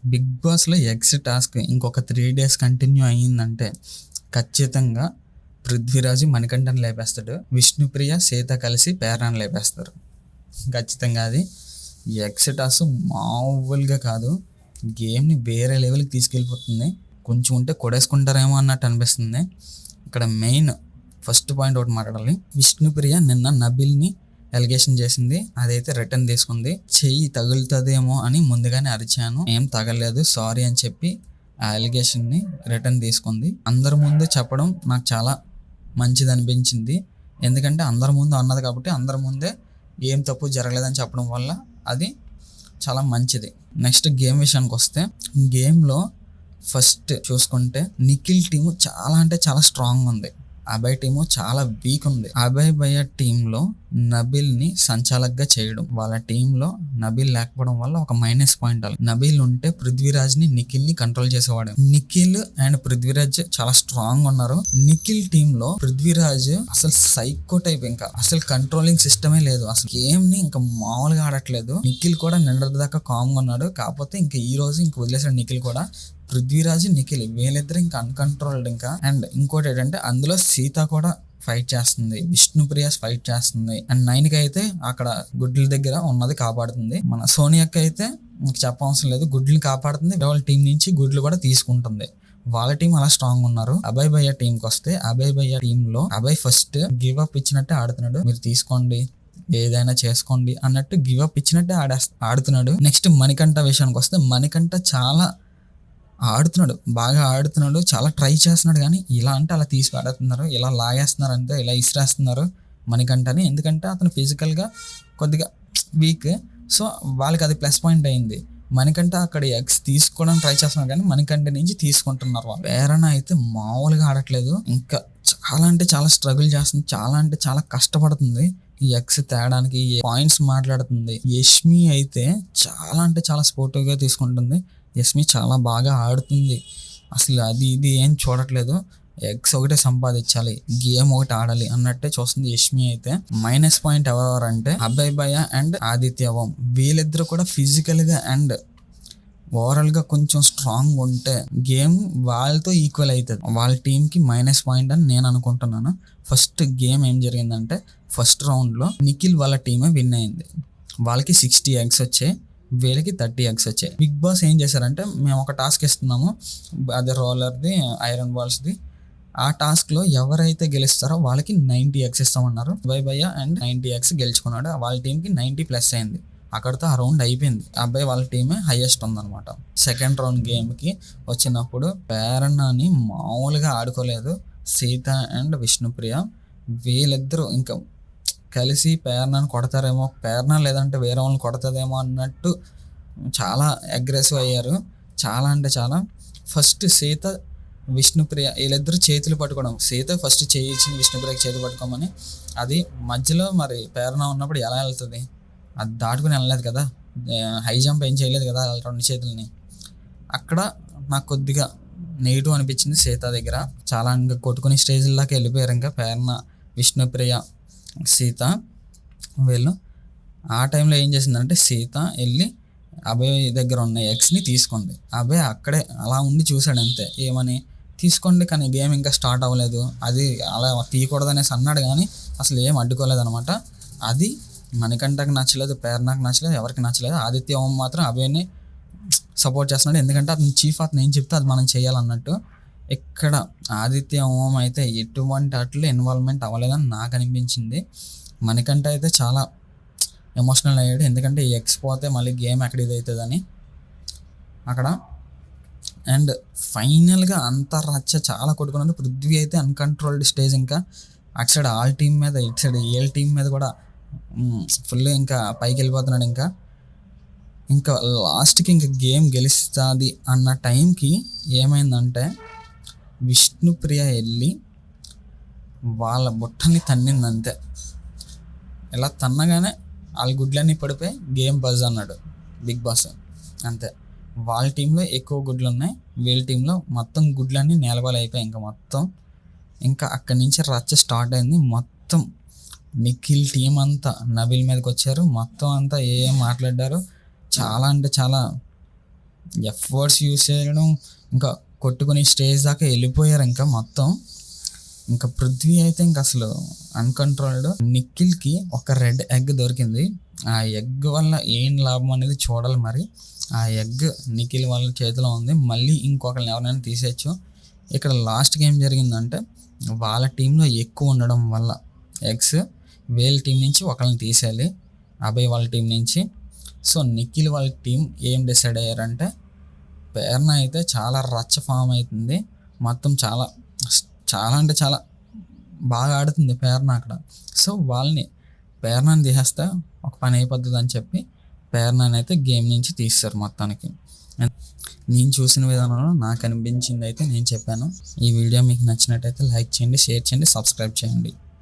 Big బాస్‌లో eggs task ఇంకొక 3 days continue అయ్యిందంటే ఖచ్చితంగా పృథ్వీరాజ్ మణికంఠని లేపేస్తాడు. విష్ణుప్రియ, సీత కలిసి పేర్నాని లేపేస్తారు. ఖచ్చితంగా అది ఎగ్స్ టాస్క్ మామూలుగా కాదు. గేమ్‌ని వేరే లెవెల్‌కి తీసుకెళ్ళిపోతుంది. కొంచెం ఉంటే కొడేసుకుంటారేమో అన్నట్టు అనిపిస్తుంది. ఇక్కడ మెయిన్ ఫస్ట్ పాయింట్ ఒకటి మాట్లాడాలి. విష్ణుప్రియ నిన్న నబిల్‌ని ఎలిగేషన్ చేసింది. అదైతే రిటర్న్ తీసుకుంది. చెయ్యి తగులుతుందేమో అని ముందుగానే అరిచాను, ఏం తగలేదు, సారీ అని చెప్పి ఆ ఎలిగేషన్ని రిటర్న్ తీసుకుంది. అందరి ముందు చెప్పడం నాకు చాలా మంచిది అనిపించింది. ఎందుకంటే అందరి ముందు అన్నది కాబట్టి అందరి ముందే ఏం తప్పు జరగలేదని చెప్పడం వల్ల అది చాలా మంచిది. నెక్స్ట్ గేమ్ విషయానికి వస్తే, గేమ్లో ఫస్ట్ చూసుకుంటే నిఖిల్ టీము చాలా అంటే చాలా స్ట్రాంగ్ ఉంది. అభయ్ టీము చాలా వీక్ ఉంది. అభయ్ భయ్య టీంలో నబిల్ని సంచాలకుగా చేయడం, వాళ్ళ టీంలో నబిల్ లేకపోవడం వల్ల ఒక మైనస్ పాయింట్. అలా నబిల్ ఉంటే పృథ్వీరాజ్ని, నిఖిల్ని కంట్రోల్ చేసేవాడు. నిఖిల్ అండ్ పృథ్వీరాజ్ చాలా స్ట్రాంగ్ ఉన్నారు. నిఖిల్ టీంలో పృథ్వీరాజ్ అసలు సైకో టైప్, ఇంకా అసలు కంట్రోలింగ్ సిస్టమే లేదు. అసలు గేమ్ ని ఇంకా మామూలుగా ఆడట్లేదు. నిఖిల్ కూడా నిన్నటి దాకా కామ్గా ఉన్నాడు. కాకపోతే ఇంకా ఈ రోజు ఇంక వదిలేసాడు నిఖిల్ కూడా. పృథ్వీరాజ్, నిఖిల్ వీళ్ళిద్దరు ఇంకా అన్కంట్రోల్డ్ ఇంకా. అండ్ ఇంకోటి ఏంటంటే అందులో సీత కూడా ఫైట్ చేస్తుంది, విష్ణుప్రియ ఫైట్ చేస్తుంది. అండ్ 9కి అయితే అక్కడ గుడ్ల దగ్గర ఉన్నది కాపాడుతుంది. మన సోనియాకి అయితే ఇంక చెప్పవసరం లేదు, గుడ్లు కాపాడుతుంది. వాళ్ళ టీం నుంచి గుడ్లు కూడా తీసుకుంటుంది. వాళ్ళ టీం అలా స్ట్రాంగ్ ఉన్నారు. అభయ్ భయ్య టీంకి వస్తే, అభయ్ భయ్య టీంలో అభయ్ ఫస్ట్ గివ్ అప్ ఇచ్చినట్టే ఆడుతున్నాడు. మీరు తీసుకోండి, ఏదైనా చేసుకోండి అన్నట్టు గివ్ అప్ ఇచ్చినట్టే ఆడుతున్నాడు. నెక్స్ట్ మణికంఠ విషయానికి వస్తే, మణికంఠ చాలా ఆడుతున్నాడు, బాగా ఆడుతున్నాడు, చాలా ట్రై చేస్తున్నాడు. కానీ ఇలా అంటే అలా తీసి ఆడుతున్నారు, ఇలా లాగేస్తున్నారు, అంటే ఇలా ఇసిరేస్తున్నారు మణికంఠని. ఎందుకంటే అతను ఫిజికల్గా కొద్దిగా వీక్, సో వాళ్ళకి అది ప్లస్ పాయింట్ అయింది. మణికంఠ అక్కడ ఎగ్స్ తీసుకోవడానికి ట్రై చేస్తున్నారు కానీ మణికంఠ నుంచి తీసుకుంటున్నారు వాళ్ళు. ప్రేరణ అయితే మామూలుగా ఆడట్లేదు, ఇంకా చాలా అంటే చాలా స్ట్రగుల్ చేస్తుంది, చాలా అంటే చాలా కష్టపడుతుంది ఈ ఎగ్స్ తేడానికి, పాయింట్స్ మాట్లాడుతుంది. యష్మి అయితే చాలా అంటే చాలా స్పోర్టివ్గా తీసుకుంటుంది. యష్మి చాలా బాగా ఆడుతుంది, అసలు అది ఇది ఏం చూడట్లేదు. ఎగ్స్ ఒకటే సంపాదించాలి, గేమ్ ఒకటి ఆడాలి అన్నట్టే చూస్తుంది యష్మి అయితే. మైనస్ పాయింట్ ఎవరెవరంటే అభయ్ భయ్య అండ్ ఆదిత్య ఓం. వీళ్ళిద్దరు కూడా ఫిజికల్ గా అండ్ ఓవరాల్ గా కొంచెం స్ట్రాంగ్ ఉంటే గేమ్ వాళ్ళతో ఈక్వల్ అవుతుంది. వాళ్ళ టీంకి మైనస్ పాయింట్ అని నేను అనుకుంటున్నాను. ఫస్ట్ గేమ్ ఏం జరిగిందంటే, ఫస్ట్ రౌండ్ లో నిఖిల్ వాళ్ళ టీమే విన్ అయింది. వాళ్ళకి 60 ఎగ్స్ వచ్చాయి, వీళ్ళకి 30 ఎగ్స్ వచ్చాయి. బిగ్ బాస్ ఏం చేశారంటే, మేము ఒక టాస్క్ ఇస్తున్నాము, అది రోలర్ది, ఐరన్ బాల్స్ది. ఆ టాస్క్లో ఎవరైతే గెలుస్తారో వాళ్ళకి 90 ఎగ్స్ ఇస్తామన్నారు. అబ్బాయి భయ్య అండ్ 90 ఎగ్స్ గెలుచుకున్నాడు. వాళ్ళ టీంకి 90+ అయింది. అక్కడితో ఆ రౌండ్ అయిపోయింది. అబ్బాయి వాళ్ళ టీమే హైయెస్ట్ ఉందన్నమాట. సెకండ్ రౌండ్ గేమ్కి వచ్చినప్పుడు పేరన్నని మామూలుగా ఆడుకోలేదు. సీత అండ్ విష్ణుప్రియ వీళ్ళిద్దరూ ఇంకా కలిసి పేర్నాన్ని కొడతారేమో, పేర్నా లేదంటే వేరే వాళ్ళని కొడతాదేమో అన్నట్టు చాలా అగ్రెసివ్ అయ్యారు. చాలా అంటే చాలా. ఫస్ట్ సీత, విష్ణుప్రియ వీళ్ళిద్దరు చేతులు పట్టుకోవడం, సీత ఫస్ట్ చేయి ఇచ్చింది విష్ణుప్రియకి చేతులు పట్టుకోమని. అది మధ్యలో మరి పేర్నా ఉన్నప్పుడు ఎలా వెళ్తుంది, అది దాటుకుని వెళ్ళలేదు కదా, హై జంప్ ఏం చేయలేదు కదా 2 చేతులని. అక్కడ నాకు కొద్దిగా నెగిటివ్ అనిపించింది సీత దగ్గర. చాలా ఇంకా కొట్టుకుని స్టేజ్లాకి వెళ్ళిపోయారు ఇంకా పేర్నా, విష్ణుప్రియ, సీత వీళ్ళు. ఆ టైంలో ఏం చేసిందంటే, సీత వెళ్ళి అభయ్ దగ్గర ఉన్న ఎగ్స్ని తీసుకుంది. అభయ్ అక్కడే అలా ఉండి చూశాడు అంతే, ఏమని తీసుకోండి, కానీ గేమ్ ఇంకా స్టార్ట్ అవ్వలేదు, అది అలా తీయకూడదనేసి అన్నాడు కానీ అసలు ఏం అడ్డుకోలేదు అనమాట. అది మణికంఠకి నచ్చలేదు, పేర్నాకి నచ్చలేదు, ఎవరికి నచ్చలేదు. ఆదిత్య ఓం మాత్రం అభయ్ని సపోర్ట్ చేస్తున్నాడు, ఎందుకంటే అతను చీఫ్, అతను ఏం చెప్తే అది మనం చేయాలన్నట్టు. ఇక్కడ ఆదిత్య ఓం అయితే ఎటువంటి అట్లు ఇన్వాల్వ్మెంట్ అవ్వలేదని నాకు అనిపించింది. మణికంఠ అయితే చాలా ఎమోషనల్ అయ్యాడు, ఎందుకంటే ఈ ఎగ్స్ పోతే మళ్ళీ గేమ్ ఎక్కడ ఇది అవుతుందని అక్కడ. అండ్ ఫైనల్గా అంతా రచ్చ చాలా కొట్టుకున్నారు. పృథ్వీ అయితే అన్కంట్రోల్డ్ స్టేజ్, ఇంకా అటు సైడ్ ఆల్ టీమ్ మీద, ఇటు సైడ్ ఏల్ టీం మీద కూడా ఫుల్ ఇంకా పైకి వెళ్ళిపోతున్నాడు. ఇంకా లాస్ట్కి ఇంకా గేమ్ గెలుస్తుంది అన్న టైంకి ఏమైందంటే, విష్ణుప్రియ వెళ్ళి వాళ్ళ బుట్టని తన్నింది అంతే. ఇలా తన్నగానే వాళ్ళ గుడ్లన్నీ పడిపోయి గేమ్ బజ్ అన్నాడు బిగ్ బాస్ అంతే. వాళ్ళ టీంలో ఎక్కువ గుడ్లు ఉన్నాయి, వీళ్ళ టీంలో మొత్తం గుడ్లన్నీ నేలబాలు అయిపోయాయి. ఇంకా మొత్తం ఇంకా అక్కడి నుంచి రచ్చ స్టార్ట్ అయింది. మొత్తం నిఖిల్ టీం అంతా నబిల్ మీదకి వచ్చారు, మొత్తం అంతా ఏం మాట్లాడారు. చాలా అంటే చాలా ఎఫర్ట్స్ యూస్ చేయడం, ఇంకా కొట్టుకునే స్టేజ్ దాకా వెళ్ళిపోయారు. ఇంకా మొత్తం ఇంకా పృథ్వీ అయితే ఇంకా అసలు అన్కంట్రోల్డ్. నిఖిల్కి ఒక రెడ్ ఎగ్ దొరికింది. ఆ ఎగ్ వల్ల ఏం లాభం అనేది చూడాలి. మరి ఆ ఎగ్ నిఖిల్ వాళ్ళ చేతిలో ఉంది. మళ్ళీ ఇంకొకరిని ఎవరైనా తీసేయచ్చు. ఇక్కడ లాస్ట్కి ఏం జరిగిందంటే వాళ్ళ టీంలో ఎక్కువ ఉండడం వల్ల ఎగ్స్ వీళ్ళ టీం నుంచి ఒకరిని తీసేయాలి, అభయ్ వాళ్ళ టీం నుంచి. సో నిఖిల్ వాళ్ళ టీం ఏం డిసైడ్ అయ్యారంటే పేర్న అయితే చాలా రచ్చ ఫామ్ అవుతుంది. మొత్తం చాలా అంటే చాలా బాగా ఆడుతుంది పేర్న అక్కడ. సో పేర్నాని తీసేస్తే ఒక పని అయిపోతుంది అని చెప్పి పేర్నాని అయితే గేమ్ నుంచి తీస్తారు మొత్తానికి. నేను చూసిన విధానంలో నాకు అనిపించింది అయితే నేను చెప్పాను. ఈ వీడియో మీకు నచ్చినట్టయితే లైక్ చేయండి, షేర్ చేయండి, సబ్స్క్రైబ్ చేయండి.